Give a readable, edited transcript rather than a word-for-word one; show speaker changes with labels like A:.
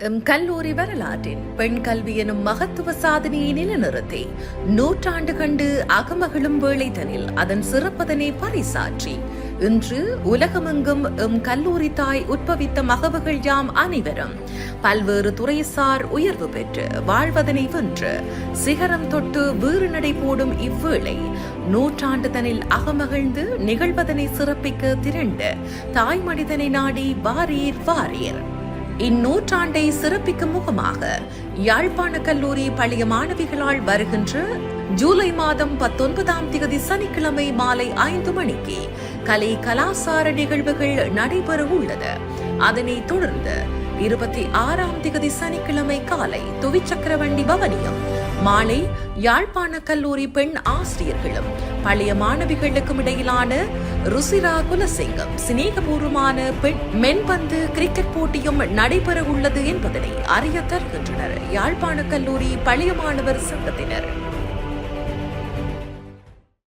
A: கல்லூரி வரலாற்றின் பெண் கல்வி எனும் மகத்துவ சாதனையை நிலைநிறுத்தி நூற்றாண்டு கண்டு அகமகிழும் வேளைதனில் அதன் சிறப்பதனை பறைசாற்றி இன்று உலகமெங்கும் கல்லூரி தாய் உட்பவித்த மகவுகள் யாம் அனைவரும் பல்வேறு துறைசார் உயர்வு பெற்று வாழ்வதனை வென்று சிகரம் தொட்டு வீறு நடை போடும் இவ்வேளை நூற்றாண்டு தனில் அகமகிழ்ந்து நிகழ்வதனை சிறப்பிக்க திரண்டு தாய் மனிதனை நாடி வாரீர் வாரீர். இந்நூற்றாண்டை சிறப்பிக்கும் முகமாக யாழ்ப்பாண கல்லூரி பழைய மாணவிகளால் வருகின்ற ஜூலை மாதம் 19ஆம் தேதி சனிக்கிழமை மாலை 5 மணிக்கு கலை கலாசார நிகழ்வுகள் நடைபெற உள்ளது. அதனைத் தொடர்ந்து 26ஆம் தேதி சனிக்கிழமை காலை துவிச்சக்கரவண்டி பவனியும் மாலை யாழ்ப்பாண கல்லூரி பெண் ஆசிரியர்களும் பழைய மாணவிகளுக்கும் இடையிலான ருசிரா குலசிங்கம் சிநேகபூர்வமான மென்பந்து கிரிக்கெட் போட்டியும் நடைபெற உள்ளது என்பதனை அறிய தருகின்றனர் யாழ்ப்பாண கல்லூரி பழைய மாணவர் சங்கத்தினர்.